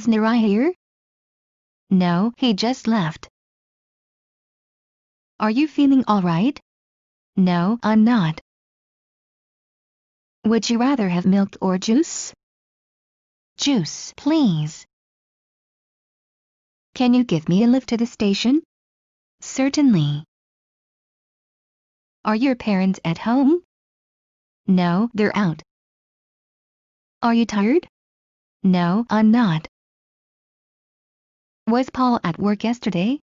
Is Nira here? No, he just left. Are you feeling all right? No, I'm not. Would you rather have milk or juice? Juice, please. Can you give me a lift to the station? Certainly. Are your parents at home? No, they're out. Are you tired? No, I'm not. Was Paul at work yesterday?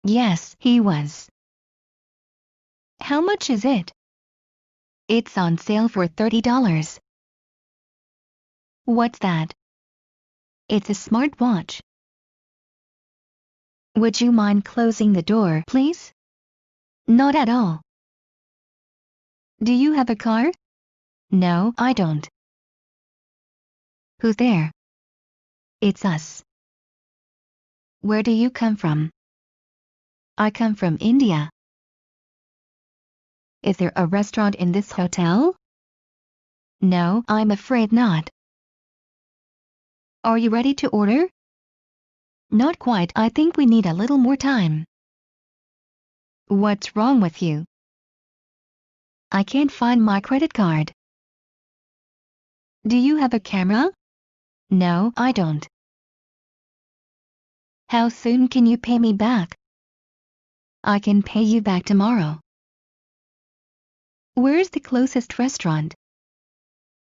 Yes, he was. How much is it? It's on sale for $30. What's that? It's a smartwatch. Would you mind closing the door, please? Not at all. Do you have a car? No, I don't. Who's there? It's us. Where do you come from? I come from India. Is there a restaurant in this hotel? No, I'm afraid not. Are you ready to order? Not quite. I think we need a little more time. What's wrong with you? I can't find my credit card. Do you have a camera? No, I don't. How soon can you pay me back? I can pay you back tomorrow. Where's the closest restaurant?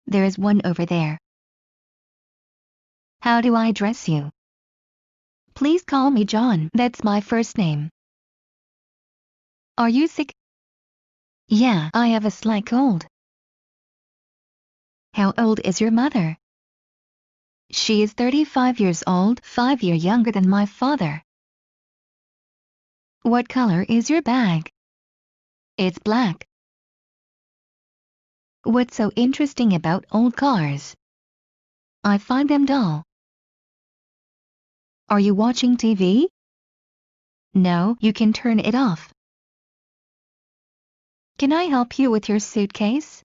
There is one over there. How do I address you? Please call me John. That's my first name. Are you sick? Yeah, I have a slight cold. How old is your mother? She is 35 years old, 5 years younger than my father. What color is your bag? It's black. What's so interesting about old cars? I find them dull. Are you watching TV? No, you can turn it off. Can I help you with your suitcase?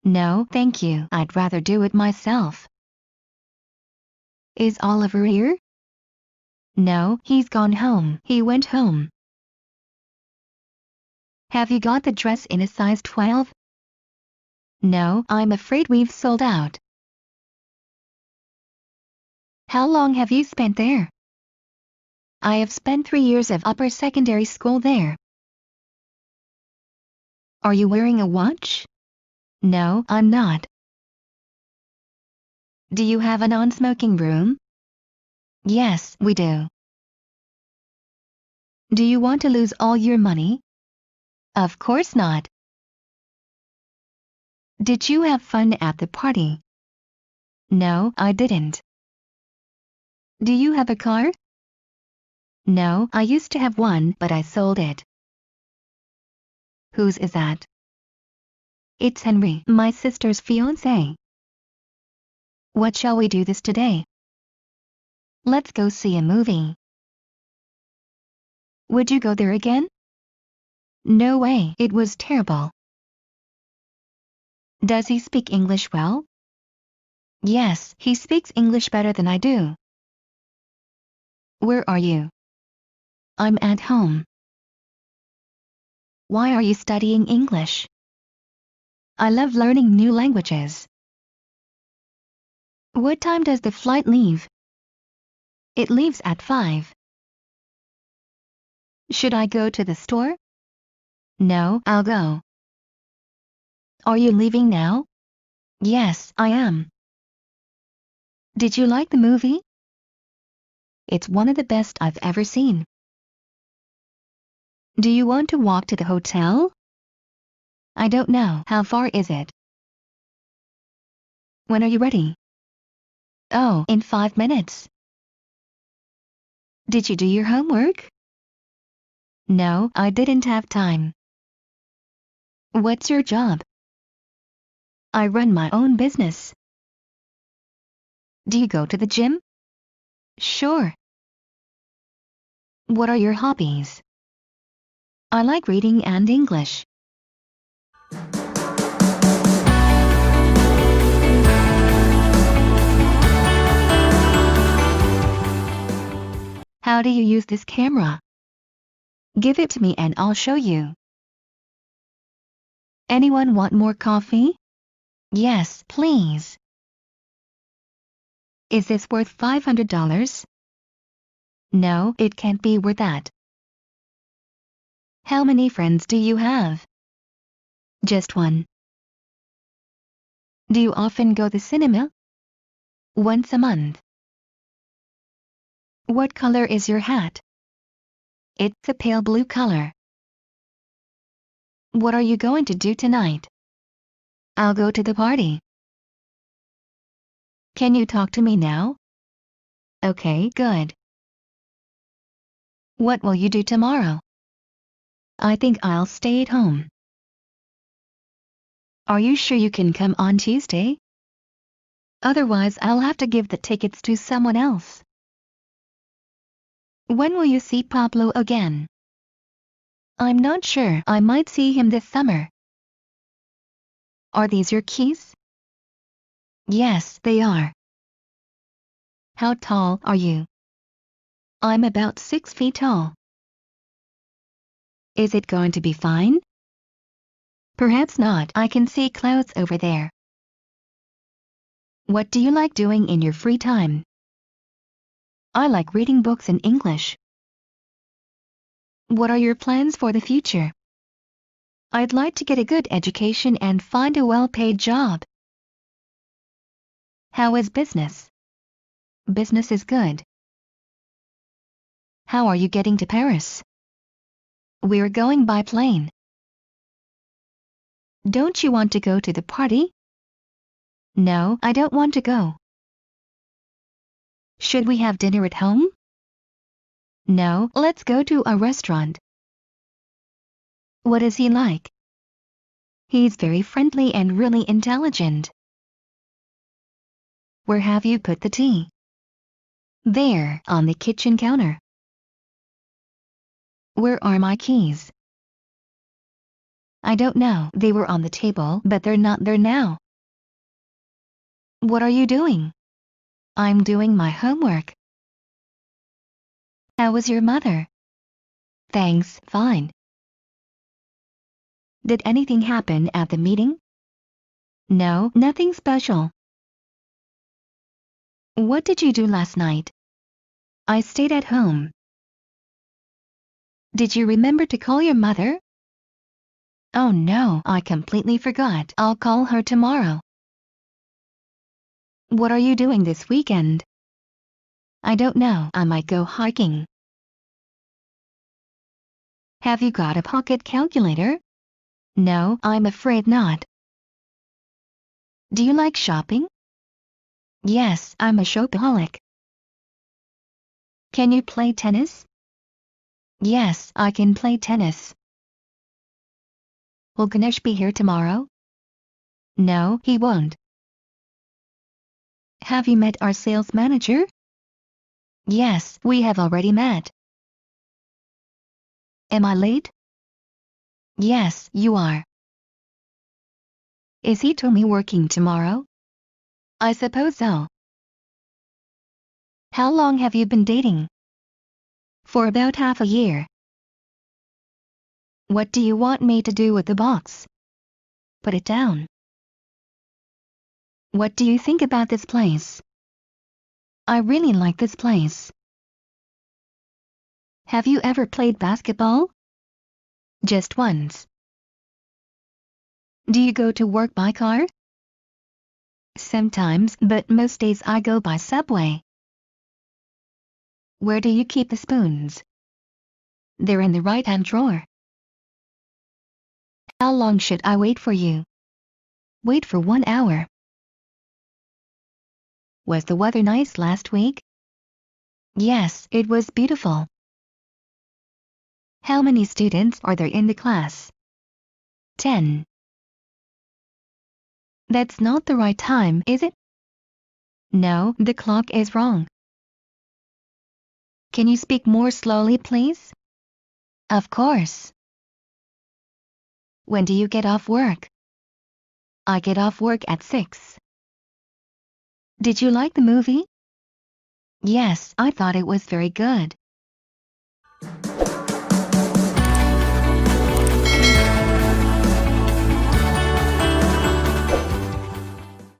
No, thank you. I'd rather do it myself. Is Oliver here? No, he's gone home. He went home. Have you got the dress in a size 12? No, I'm afraid we've sold out. How long have you spent there? I have spent 3 years of upper secondary school there. Are you wearing a watch? No, I'm not. Do you have a non-smoking room? Yes, we do. Do you want to lose all your money? Of course not. Did you have fun at the party? No, I didn't. Do you have a car? No, I used to have one, but I sold it. Whose is that? It's Henry, my sister's fiancé. What shall we do this today? Let's go see a movie. Would you go there again? No way, it was terrible. Does he speak English well? Yes, he speaks English better than I do. Where are you? I'm at home. Why are you studying English? I love learning new languages. What time does the flight leave? It leaves at 5. Should I go to the store? No, I'll go. Are you leaving now? Yes, I am. Did you like the movie? It's one of the best I've ever seen. Do you want to walk to the hotel? I don't know. How far is it? When are you ready? Oh, in 5 minutes. Did you do your homework? No, I didn't have time. What's your job? I run my own business. Do you go to the gym? Sure. What are your hobbies? I like reading and English. How do you use this camera? Give it to me and I'll show you. Anyone want more coffee? Yes, please. Is this worth $500? No, it can't be worth that. How many friends do you have? Just one. Do you often go to the cinema? Once a month. What color is your hat? It's a pale blue color. What are you going to do tonight? I'll go to the party. Can you talk to me now? Okay, good. What will you do tomorrow? I think I'll stay at home. Are you sure you can come on Tuesday? Otherwise, I'll have to give the tickets to someone else. When will you see Pablo again? I'm not sure. I might see him this summer. Are these your keys? Yes, they are. How tall are you? I'm about 6 feet tall. Is it going to be fine? Perhaps not. I can see clouds over there. What do you like doing in your free time? I like reading books in English. What are your plans for the future? I'd like to get a good education and find a well-paid job. How is business? Business is good. How are you getting to Paris? We're going by plane. Don't you want to go to the party? No, I don't want to go. Should we have dinner at home? No, let's go to a restaurant. What is he like? He's very friendly and really intelligent. Where have you put the tea? There, on the kitchen counter. Where are my keys? I don't know. They were on the table, but they're not there now. What are you doing? I'm doing my homework. How was your mother? Thanks, fine. Did anything happen at the meeting? No, nothing special. What did you do last night? I stayed at home. Did you remember to call your mother? Oh no, I completely forgot. I'll call her tomorrow. What are you doing this weekend? I don't know. I might go hiking. Have you got a pocket calculator? No, I'm afraid not. Do you like shopping? Yes, I'm a shopaholic. Can you play tennis? Yes, I can play tennis. Will Ganesh be here tomorrow? No, he won't. Have you met our sales manager? Yes, we have already met. Am I late? Yes, you are. Is he Tommy working tomorrow? I suppose so. How long have you been dating? For about half a year. What do you want me to do with the box? Put it down. What do you think about this place? I really like this place. Have you ever played basketball? Just once. Do you go to work by car? Sometimes, but most days I go by subway. Where do you keep the spoons? They're in the right-hand drawer. How long should I wait for you? Wait for 1 hour. Was the weather nice last week? Yes, it was beautiful. How many students are there in the class? 10. That's not the right time, is it? No, the clock is wrong. Can you speak more slowly, please? Of course. When do you get off work? I get off work at 6. Did you like the movie? Yes, I thought it was very good.